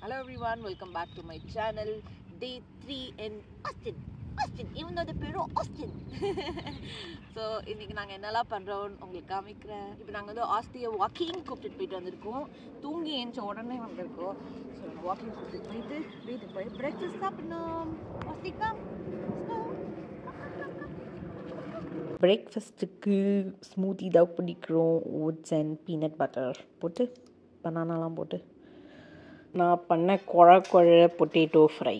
Hello everyone, welcome back to my channel. Day 3 in Austin, even though the பேரு Austin. So இன்னைக்கு நாங்க என்னலாம் பண்றோம் உங்களுக்கு காமிக்கிறேன். இப்போ நாங்க வந்து ஆஸ்திரியா வாக்கிங் கூப்பிட்டு போயிட்டு வந்திருக்கோம். தூங்கி ஏஞ்ச உடனே வந்திருக்கோம். ஸோ வாக்கிங் கூப்பிட்டு போயிட்டு வீட்டுக்கு போய் பிரேக்ஃபாஸ்ட் சாப்பிடணும். ஆஸ்திகா பிரேக்ஃபாஸ்ட்டுக்கு ஸ்மூத்தி தான் பிடிக்கிறோம். ஓட்ஸ் அண்ட் பீனட் பட்டர் போட்டு பனானாலாம் போட்டு நான் பண்ண குழ பொட்டேட்டோ ஃப்ரை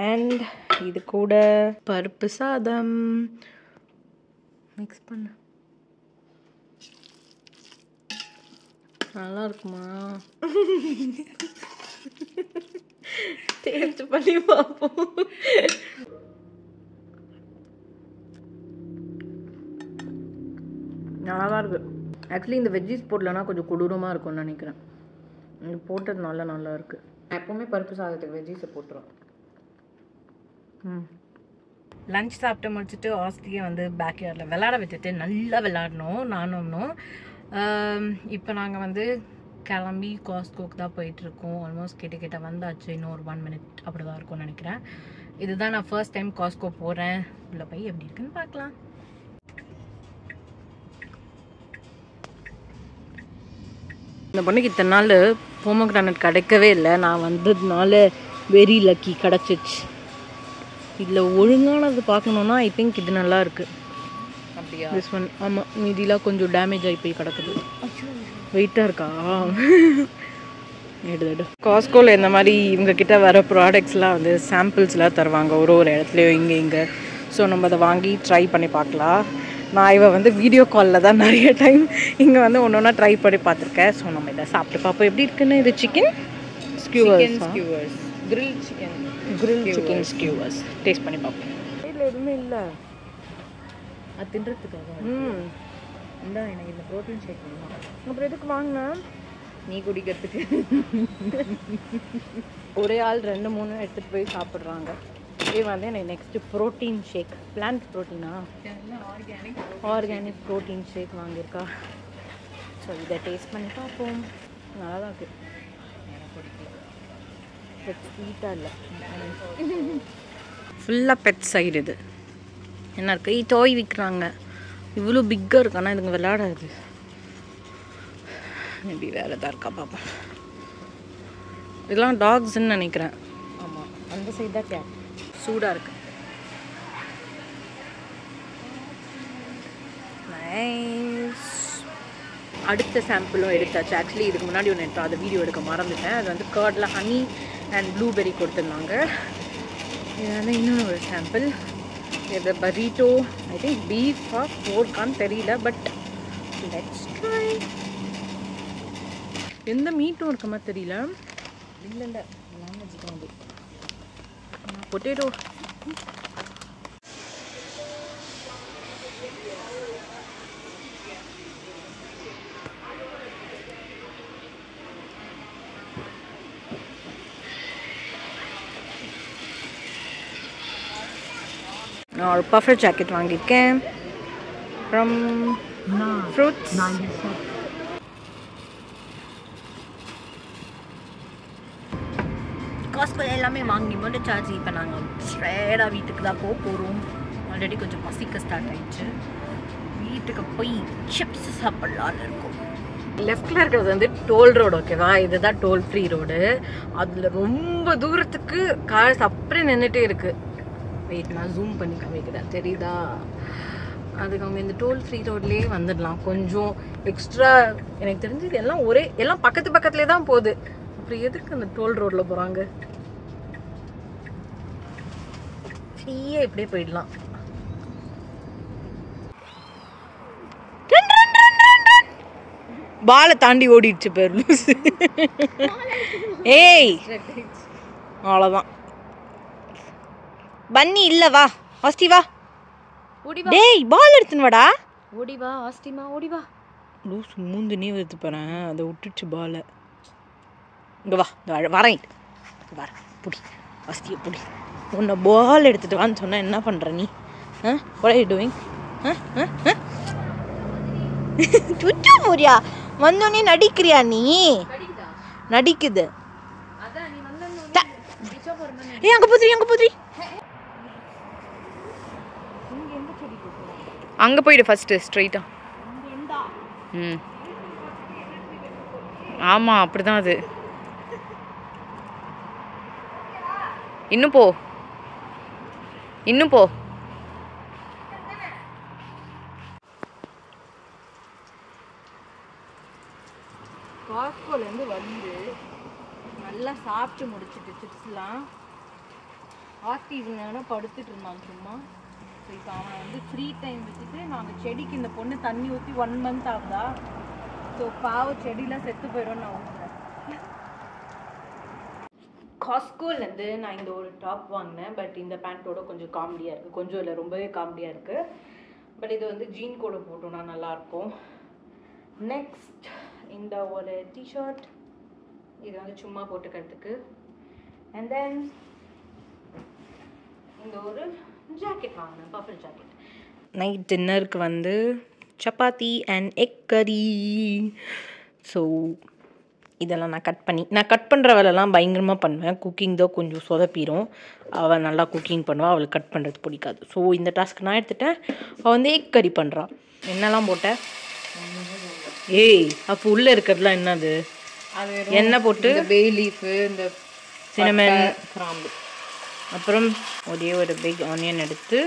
அண்ட் இது கூட பருப்பு சாதம் மிக்ஸ் பண்ண நல்லா இருக்குமா? டேஸ்ட் பண்ணி பார்ப்போம். நல்லா தான் இருக்குது. ஆக்சுவலி இந்த வெஜ்ஜீஸ் போடலன்னா கொஞ்சம் கொடூரமாக இருக்கும்னு நினைக்கிறேன். இது போட்டது நல்லா இருக்குது. எப்போவுமே பருப்பு சாதத்துக்கு வெஜ்ஜீஸை போட்டுரும். லஞ்ச் சாப்பிட்டு முடிச்சுட்டு ஆஸ்திரியை வந்து பேக்யார்டில் விளாட விட்டுட்டு நல்லா விளாடணும் நானும். இப்போ நாங்கள் வந்து கிளம்பி காஸ்ட்கோக்கு தான் போயிட்டுருக்கோம். ஆல்மோஸ்ட் கிட்ட வந்தாச்சு. இன்னும் ஒரு 1 minute அப்படி தான் இருக்கும்னு நினைக்கிறேன். இதுதான் நான் ஃபர்ஸ்ட் டைம் காஸ்ட்கோ போகிறேன். உள்ள போய் எப்படி இருக்குன்னு பார்க்கலாம். இந்த பொண்ணுக்கு இத்தனை நாள் போமோகிரானட் கிடைக்கவே இல்லை. நான் வந்ததுனால வெரி லக்கி கிடச்சிச்சு. இதில் ஒழுங்கானது பார்க்கணுன்னா ஐ திங்க் இது நல்லா இருக்குது. அப்படியா? This one. ஆமாம், மீதிலாம் கொஞ்சம் டேமேஜ் ஆகி போய் கிடக்குது. வெயிட்டாக இருக்கா? எடுத்து காஸ்ட்கோவில் இந்த மாதிரி இவங்கக்கிட்ட வர ப்ராடக்ட்ஸ்லாம் வந்து சாம்பிள்ஸ்லாம் தருவாங்க ஒரு இடத்துலையும் இங்கே. ஸோ நம்ம அதை வாங்கி ட்ரை பண்ணி பார்க்கலாம். நான் இவ வந்து வீடியோ காலில் தான் நிறைய டைம் இங்கே வந்து ஒன்று ஒன்றா ட்ரை பண்ணி பார்த்துருக்கேன். ஸோ நம்ம இதை சாப்பிட்டு பார்ப்போம் எப்படி இருக்குன்னு. இது chicken skewers, grill chicken skewers taste பண்ணி பார்ப்போம். இதில் எதுவுமே இல்லை அது தின்றதுக்காக. இந்தா எனக்கு இந்த ப்ரோட்டீன் ஷேக் பண்ணலாம். அப்புறம் எதுக்கு வாங்கினேன்? நீ குடிக்கிறதுக்கு. ஒரே ஆள் 2-3 எடுத்துகிட்டு போய் சாப்பிட்றாங்க. இது வந்து எனக்கு நெக்ஸ்ட்டு ப்ரோட்டீன் ஷேக், பிளான்ட் ப்ரோட்டீனா ஆர்கானிக் ப்ரோட்டீன் ஷேக் வாங்கியிருக்கா. ஸோ இதை டேஸ்ட் பண்ணி பார்ப்போம். நல்லா தான் இருக்குது. பெட் ஸ்வீட்டாக இல்லை, ஃபுல்லாக பெட் சைடு. இது என்ன இருக்குது? டோய் விற்கிறாங்க. இவ்வளோ பிக்காக இருக்கு. ஆனால் இதுங்க விளையாடாது. மேபி வேறு எதாவது இருக்கா பார்ப்போம். இதெல்லாம் டாக்ஸ்ன்னு நினைக்கிறேன். ஆமாம், அந்த சைடு தான் கேட். சூடாக இருக்கு. நைஸ். அடுத்த சாம்பிளும் எடுத்தாச்சு. ஆக்சுவலி இதுக்கு முன்னாடி ஒன்று எடுத்தோம், அதை வீடியோ எடுக்க மறந்துட்டேன். அது வந்து கர்டில் ஹனி அண்ட் ப்ளூபெர்ரி கொடுத்துருந்தாங்க. இது வந்து இன்னொன்று ஒரு சாம்பிள். இது பரீட்டோ. ஐ திங்க் பீஃபா போர்க்கான்னு தெரியல, பட் லெட்ஸ் ட்ரை. எந்த மீட்டும் இருக்க மாதிரி தெரியல. இல்லை நான்வெஜ் தான் அது. பொட்டேட்டோ. நான் ஒரு பஃபர் ஜாக்கெட் வாங்கியிருக்கேன் ஃப்ரம் ஃப்ரூட்ஸ். காஸ்ட்கோல எல்லாமே வாங்கி முடிச்சாச்சு. இப்போ நாங்கள் ஸ்ட்ரெயிட்டாக வீட்டுக்கு தான் போகிறோம். ஆல்ரெடி கொஞ்சம் பசிக்க ஸ்டார்ட் ஆயிடுச்சு. வீட்டுக்கு போய் சிப்ஸ் சாப்பிட்லான்னு இருக்கும். லெஃப்டில் இருக்கிறது வந்து டோல் ரோடு, ஓகேவா? இதுதான் டோல் ஃப்ரீ ரோடு. அதில் ரொம்ப தூரத்துக்கு கார்ஸ் அப்படியே நின்றுட்டே இருக்குது. வெயிட், நான் ஜூம் பண்ணி காமிக்கிறேன், தெரியுதா? அதுக்கு அவங்க இந்த டோல் ஃப்ரீ ரோட்லேயே வந்துடலாம். கொஞ்சம் எக்ஸ்ட்ரா எனக்கு தெரிஞ்சது எல்லாம் பக்கத்துலேயே தான் போகுது. அப்புறம் எதுக்கு அந்த டோல் ரோடில் போகிறாங்க? ஃப்ரீயே இப்படியே போயிடலாம். பாலை தாண்டி ஓடிடுச்சு பேர் லூசு. ஏய், அவ்வளோதான். பன்னி இல்லை, வா ஆஸ்தி வா. டேய், பால் எடுத்துன்னு வாடா. ஓடி வா ஆஸ்திமா, ஓடி வா. லூசு மூந்து நீ எடுத்து போகிறேன். அதை விட்டுச்சு பாலை. இங்கே வா, வரேன் வர. புடி ஆஸ்தியை புடி. உன்னை பால் எடுத்துகிட்டு வான்னு சொன்னால் என்ன பண்ணுற நீ? What are you doing? சுட்டு போறியா? வந்தோடனே நடிக்கிறியா நீ? நடிக்குது. அங்க போதுரி அங்க போயிடு ஃபர்ஸ்ட் ஸ்ட்ரைட்டா. ம் ஆமா அப்படிதான் அது. இன்னும் போ காஸ்கோலேருந்து வந்து நல்லா சாப்பிட்டு முடிச்சுட்டு சிப்ஸ்லாம் ஆஸ்தி இவங்க படுத்துட்டு இருந்தாங்க சும்மா. ஸோ இப்போ அவனை வந்து ஃப்ரீ டைம் வச்சுட்டு நாங்கள் செடிக்கு இந்த பொண்ணு தண்ணி ஊற்றி 1 மந்த் ஆகுதா. ஸோ பாவம் செடியெலாம் செத்து போயிடும்னு நான் ஊற்றுறேன். காஸ்கோலேருந்து நான் இந்த ஒரு டாப் வாங்கினேன். பட் இந்த பேண்ட்டோட கொஞ்சம் காமெடியாக இருக்குது. கொஞ்சம் இல்லை, ரொம்பவே காமெடியாக இருக்குது. பட் இது வந்து ஜீன் கூட போட்டோன்னா நல்லாயிருக்கும். நெக்ஸ்ட் இந்த ஒரு டிஷர்ட், இது வந்து சும்மா போட்டுக்கிறதுக்கு. அண்ட் தென் இந்த ஒரு ஜாக்கெட் வாங்கினேன், பஃபர் ஜாக்கெட். நைட் டின்னருக்கு வந்து சப்பாத்தி அண்ட் எக் கறி. ஸோ இதெல்லாம் நான் கட் பண்ணுற வேலைலாம் பயங்கரமாக பண்ணுவேன். குக்கிங் தான் கொஞ்சம் சொதப்பிடும். அவள் நல்லா குக்கிங் பண்ணுவாள், அவளுக்கு கட் பண்ணுறது பிடிக்காது. ஸோ இந்த டாஸ்க் நான் எடுத்துட்டேன். அவள் வந்து எக் கறி பண்ணுறான். என்னெல்லாம் போட்டேன்? ஏய் அப்போ உள்ளே இருக்கிறதுலாம் என்னது? எண்ணெய் போட்டு பே லீஃபு, இந்த சினமன், கிராம்பு, அப்புறம் ஒரே ஒரு பிக் ஆனியன் எடுத்து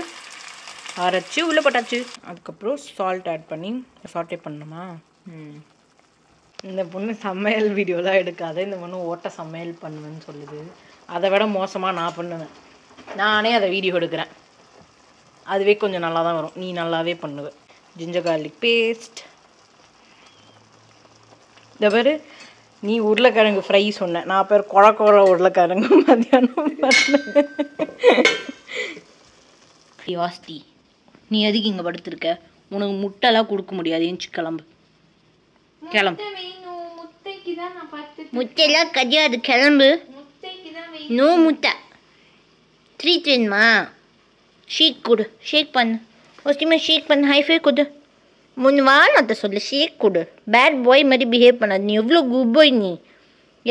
அரைச்சி உள்ளே போட்டாச்சு. அதுக்கப்புறம் சால்ட் ஆட் பண்ணி சாட்டே பண்ணணுமா? இந்த பொண்ணு சமையல் வீடியோலாம் எடுக்காது. இந்த பொண்ணு ஓட்ட சமையல் பண்ணுவேன்னு சொல்லுது. அதை விட மோசமாக நான் பண்ணுவேன். நானே அதை வீடியோ எடுக்கிறேன். அதுவே கொஞ்சம் நல்லா தான் வரும். நீ நல்லாவே பண்ணுவேன். Ginger garlic paste. இந்த பேர் நீ உருளைக்கிழங்கு ஃப்ரை சொன்ன, நான் பேர் குழ உருளைக்கிழங்கு மதியானம் பண்ணேன். யாஸ்தி நீ எதுக்கு இங்கே படுத்துருக்க? உனக்கு முட்டைலாம் கொடுக்க முடியாது. ஏஞ்சி கிளம்பு. முட்டைலாம் கிடையாது, கிளம்பு. நோ முட்டை. ட்ரீட் வேணுமா? ஷேக் கொடு, ஷேக் பண்ணு. ஓகேமா ஷேக் பண்ணு, ஹைஃபை கொடு. 3 வாரத்தை சொல்லு, ஷேக் கொடு. பேட் பாய் மாதிரி பிஹேவ் பண்ணாது. நீ எவ்வளோ குட் பாய், நீ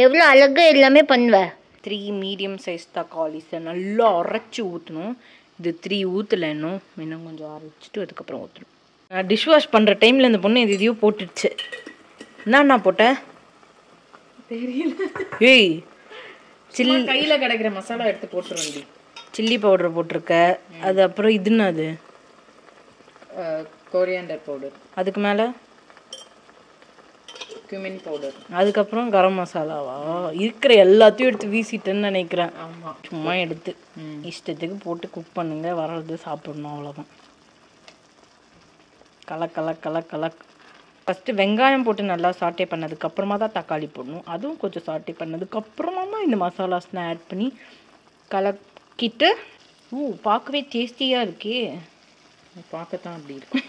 எவ்வளோ அழகாக எல்லாமே பண்ணுவ. 3 மீடியம் சைஸ் தக்காளிஸை நல்லா அரைச்சி ஊற்றணும். இது 3 ஊற்றலை, இன்னும் கொஞ்சம் அரைச்சிட்டு அதுக்கப்புறம் ஊற்றணும். நான் டிஷ் வாஷ் பண்ணுற டைமில் இந்த பொண்ணு எதையோ போட்டுடுச்சு. என்னண்ணா போட்டேன் தெரியல. ஏய் சில்லி கையில் கிடைக்கிற மசாலா எடுத்து போட்டுருவேன். சில்லி பவுடர் போட்டிருக்க. அது அப்புறம் இதுன்னு அது கொரியாண்டர் பவுடர். அதுக்கு மேலே cumin பவுடர். அதுக்கப்புறம் கரம் மசாலாவா? இருக்கிற எல்லாத்தையும் எடுத்து வீசிட்டேன்னு நினைக்கிறேன். ஆமாம், சும்மா எடுத்து இஷ்டத்துக்கு போட்டு குக் பண்ணுங்க, வர்றது சாப்பிடணும், அவ்வளோதான். கலக். ஃபஸ்ட்டு வெங்காயம் போட்டு நல்லா சாட்டே பண்ணதுக்கப்புறமா தான் தக்காளி போடணும். அதுவும் கொஞ்சம் சாட்டே பண்ணதுக்கப்புறமா இந்த மசாலாஸ்லாம் ஆட் பண்ணி கலக்கிட்டு. பார்க்கவே டேஸ்டியாக இருக்கே. பார்க்கத்தான் அப்படி இருக்கும்.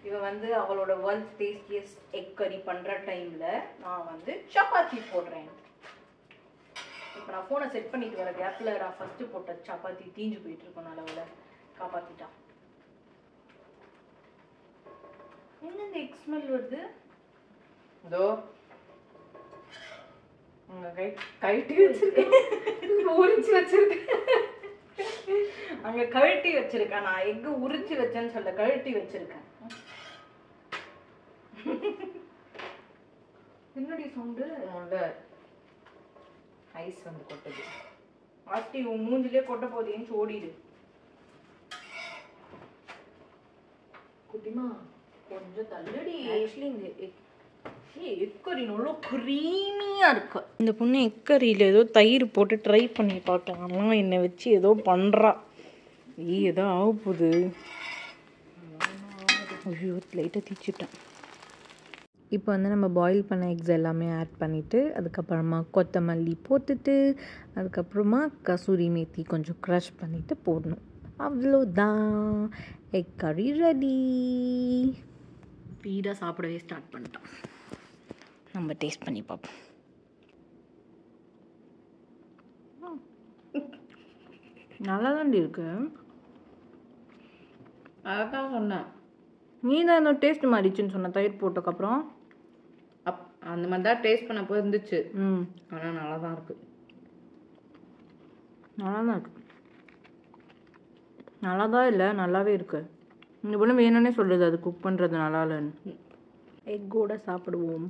இவன் வந்து அவளோட வேர்ல்ட்ஸ் டேஸ்டியஸ்ட் எக் கறி பண்ணுற டைமில் நான் வந்து சப்பாத்தி போடுறேன். இப்போ நான் ஃபோனை செட் பண்ணிட்டு வர கேப்பில் நான் ஃபஸ்ட்டு போட்ட சப்பாத்தி தீஞ்சு போயிட்டு இருக்கோம். நல்ல காப்பாற்றிட்டான். என்ன இந்த எக் ஸ்மெல் வருது? இதோ அங்கே கழட்டி வச்சிருக்கேன், உரிச்சு வச்சிருக்கேன். அங்கே கழட்டி வச்சிருக்கேன். நான் எக்கு உரிச்சு வச்சேன்னு சொல்ல கழட்டி வச்சிருக்கேன். என்னடி சவுண்டு? ஐஸ் வந்து கொட்டது. ஆஸ்தி உன் மூஞ்சிலே கொட்ட போதேன்னு ஓடிடு. குட்டிமா கொஞ்சம் தள்ளுடி. ஆக்சுவலி இந்த எக்கறி நல்லா க்ரீமியாக இருக்கு. இந்த பொண்ணு எக்கறியில் ஏதோ தயிர் போட்டு ட்ரை பண்ணி பார்த்தாங்கன்னா என்னை வச்சு ஏதோ பண்ணுறா. ஏதோ ஆக போகுது. ஐயோ லைட்டாக தீச்சிட்டேன். இப்போ வந்து நம்ம பாயில் பண்ண எக்ஸ் எல்லாமே ஆட் பண்ணிவிட்டு அதுக்கப்புறமா கொத்தமல்லி போட்டுட்டு அதுக்கப்புறமா கசூரி மேத்தி கொஞ்சம் க்ரஷ் பண்ணிவிட்டு போடணும். அவ்வளோதான், எக் கறி ரெடி. ஸ்பீடாக சாப்பிடவே ஸ்டார்ட் பண்ணிட்டோம். நம்ம டேஸ்ட் பண்ணி பார்ப்போம். நல்லா தாண்டி இருக்கு. அதான் சொன்னேன், நீ தான் இன்னும் டேஸ்ட் மாறிச்சுன்னு சொன்ன தயிர் போட்டதுக்கப்புறம். அந்த மாதிரி தான் டேஸ்ட் பண்ணப்போ இருந்துச்சு. ஆனால் நல்லா தான் இருக்கு. நல்லா தான் இருக்கு. நல்லா தான் இல்லை, நல்லாவே இருக்கு. இந்த பொண்ணு வேணும்னே சொல்லுது அது குக் பண்ணுறது நல்லா இல்லைன்னு. எக்கோட சாப்பிடுவோம்.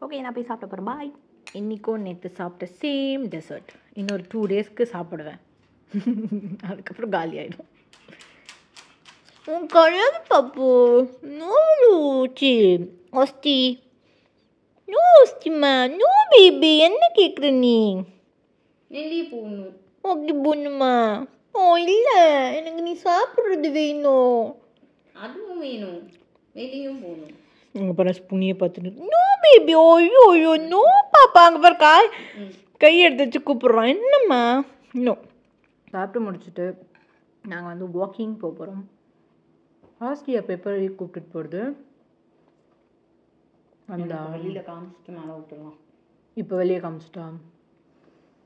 ஓகே, நான் போய் சாப்பிட போகிறேன். பாய். இன்றைக்கும் நேற்று சாப்பிட்ட சேம் டெசர்ட் இன்னொரு 2 டேஸ்க்கு சாப்பிடுவேன். அதுக்கப்புறம் காலி ஆகிடும். உன் கிடையாது பாப்பு. நோச்சி ஒஸ்தி நோ ஒஸ்திமா நோ பேபி. என்ன கேட்குற நீ? நெல்லி போகணும். ஓகே போகணுமா? ஓ இல்லை, எனக்கு நீ சாப்பிட்றது வேணும். அதுவும் வேணும், வெளியும் போகணும். அங்கே பாரு புனியை பார்த்துட்டு நோ பேபி. ஓய்யோ ஐயோ நோ பாப்பா. அங்கே பாரு கை எடுத்து வச்சு கூப்பிட்றோம். என்னம்மா? இன்னும் சாப்பிட்டு முடிச்சுட்டு நாங்கள் வந்து வாக்கிங் போக போகிறோம். ஹாஸ்டியா பேப்பர் கூப்பிட்டுட்டு போகிறது. அந்த வெளியில் காமிச்சிட்டு மேலே விட்டுடலாம். இப்போ வெளியே காமிச்சிட்டா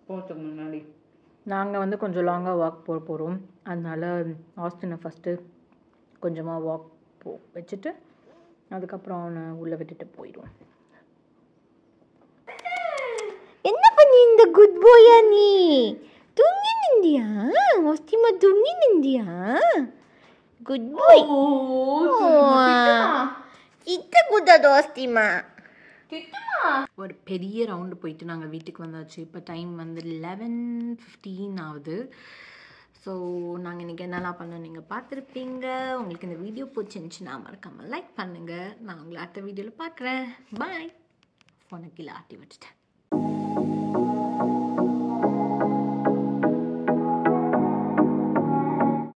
போகிறதுக்கு முன்னாடி நாங்கள் வந்து கொஞ்சம் லாங்காக வாக் போக போகிறோம். அதனால ஆஸ்டினை ஃபஸ்ட்டு கொஞ்சமாக வாக் வச்சுட்டு அதுக்கப்புறம் அவனை உள்ளே விட்டுட்டு போயிடுவோம். என்ன பண்ணி இந்த குட் பாயா நீ? தூங்கி நிந்தியா? ஒஸ்திமா தூங்கி நிந்தியா? குட் பாய். இத்த கூடாது ஒஸ்திமா. ஒரு பெரிய ரவுண்டு போயிட்டு நாங்கள் வீட்டுக்கு வந்தாச்சு. இப்போ டைம் வந்து 11:15 ஆகுது. ஸோ நாங்கள் இன்றைக்கி என்னெல்லாம் பண்ணோம் நீங்கள் பார்த்துருப்பீங்க. உங்களுக்கு இந்த வீடியோ பிடிச்சிருந்துச்சுன்னா மறக்காமல் லைக் பண்ணுங்கள். நான் உங்களை அடுத்த வீடியோவில் பார்க்குறேன். பாய். ஃபோனை கீழே ஆட்டி வச்சுட்டேன்.